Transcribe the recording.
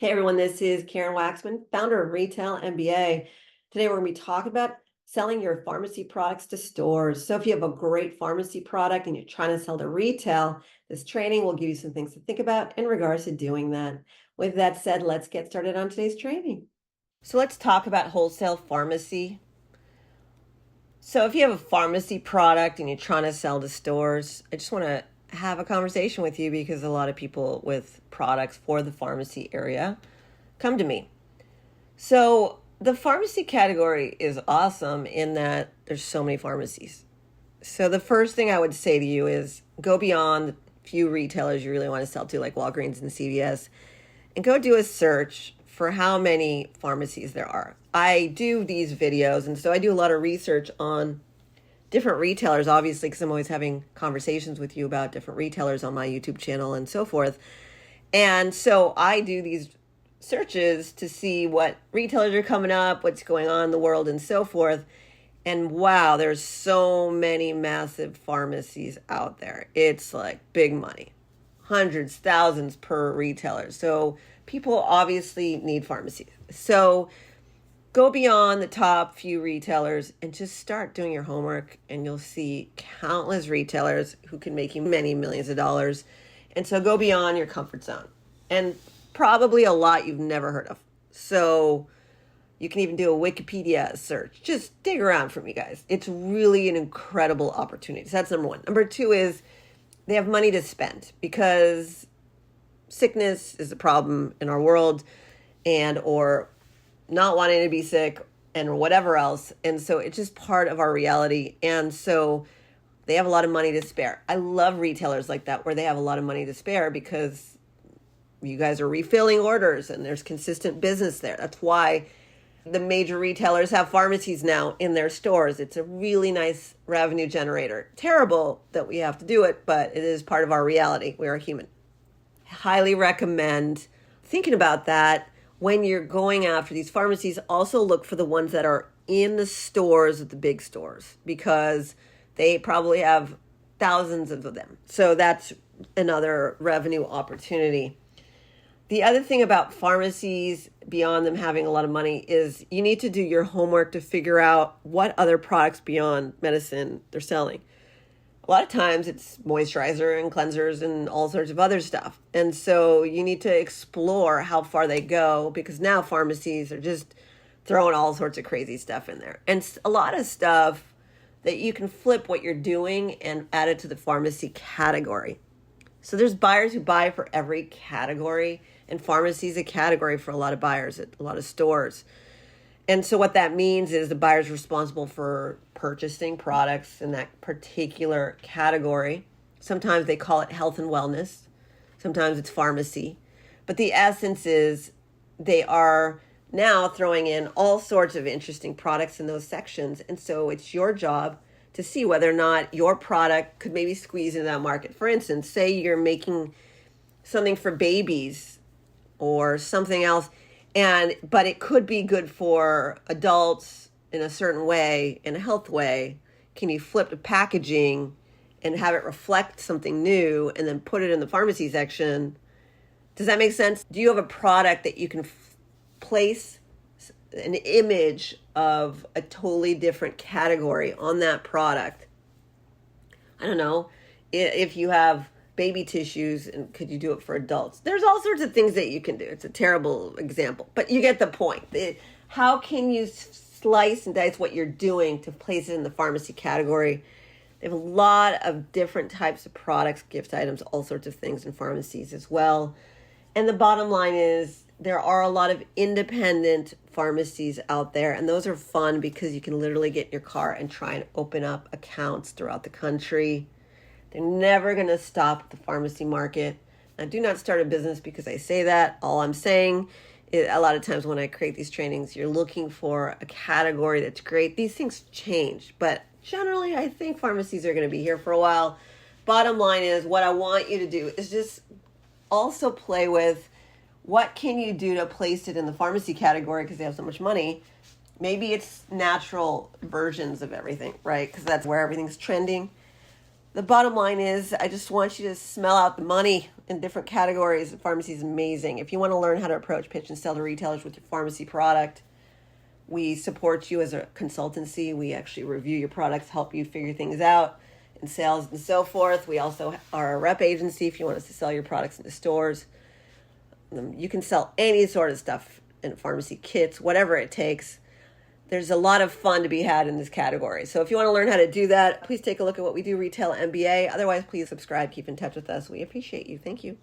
Hey everyone, this is Karen Waxman, founder of Retail MBA. Today we're going to be talking about selling your pharmacy products to stores. So if you have a great pharmacy product and you're trying to sell to retail, this training will give you some things to think about in regards to doing that. With that said, let's get started on today's training. So let's talk about wholesale pharmacy. So if you have a pharmacy product and you're trying to sell to stores, I just want to have a conversation with you because a lot of people with products for the pharmacy area come to me. So the pharmacy category is awesome in that there's so many pharmacies. So the first thing I would say to you is go beyond the few retailers you really want to sell to, like Walgreens and CVS, and go do a search for how many pharmacies there are. I do these videos, and so I do a lot of research on different retailers, obviously, because I'm always having conversations with you about different retailers on my YouTube channel and so forth. And so I do these searches to see what retailers are coming up, what's going on in the world and so forth. And wow, there's so many massive pharmacies out there. It's like big money, hundreds, thousands per retailer. So people obviously need pharmacies. So go beyond the top few retailers and just start doing your homework, and you'll see countless retailers who can make you many millions of dollars. And so go beyond your comfort zone, and probably a lot you've never heard of. So you can even do a Wikipedia search. Just dig around for me, guys. It's really an incredible opportunity. So that's number one. Number two is they have money to spend because sickness is a problem in our world, and or not wanting to be sick and whatever else. And so it's just part of our reality. And so they have a lot of money to spare. I love retailers like that where they have a lot of money to spare because you guys are refilling orders and there's consistent business there. That's why the major retailers have pharmacies now in their stores. It's a really nice revenue generator. Terrible that we have to do it, but it is part of our reality. We are human. Highly recommend thinking about that. When you're going after these pharmacies, also look for the ones that are in the stores at the big stores because they probably have thousands of them. So that's another revenue opportunity. The other thing about pharmacies, beyond them having a lot of money, is you need to do your homework to figure out what other products beyond medicine they're selling. A lot of times it's moisturizer and cleansers and all sorts of other stuff. And so you need to explore how far they go because now pharmacies are just throwing all sorts of crazy stuff in there. And a lot of stuff that you can flip what you're doing and add it to the pharmacy category. So there's buyers who buy for every category, and pharmacy is a category for a lot of buyers at a lot of stores. And so what that means is the buyer's responsible for purchasing products in that particular category. Sometimes they call it health and wellness. Sometimes it's pharmacy. But the essence is they are now throwing in all sorts of interesting products in those sections. And so it's your job to see whether or not your product could maybe squeeze into that market. For instance, say you're making something for babies or something else, but it could be good for adults in a certain way, in a health way. Can you flip the packaging and have it reflect something new and then put it in the pharmacy section? Does that make sense? Do you have a product that you can place an image of a totally different category on that product? I don't know. If you have baby tissues, and could you do it for adults? There's all sorts of things that you can do. It's a terrible example, but you get the point. How can you slice and dice what you're doing to place it in the pharmacy category? They have a lot of different types of products, gift items, all sorts of things in pharmacies as well. And the bottom line is there are a lot of independent pharmacies out there, and those are fun because you can literally get in your car and try and open up accounts throughout the country. They're never going to stop at the pharmacy market. Now, do not start a business because I say that. All I'm saying is a lot of times when I create these trainings, you're looking for a category that's great. These things change, but generally I think pharmacies are going to be here for a while. Bottom line is what I want you to do is just also play with what can you do to place it in the pharmacy category because they have so much money. Maybe it's natural versions of everything, right? Because that's where everything's trending. The bottom line is I just want you to smell out the money in different categories. The pharmacy is amazing. If you want to learn how to approach, pitch, and sell to retailers with your pharmacy product, we support you as a consultancy. We actually review your products, help you figure things out in sales and so forth. We also are a rep agency if you want us to sell your products in the stores. You can sell any sort of stuff in pharmacy, kits, whatever it takes. There's a lot of fun to be had in this category. So if you want to learn how to do that, please take a look at what we do, Retail MBA. Otherwise, please subscribe, keep in touch with us. We appreciate you. Thank you.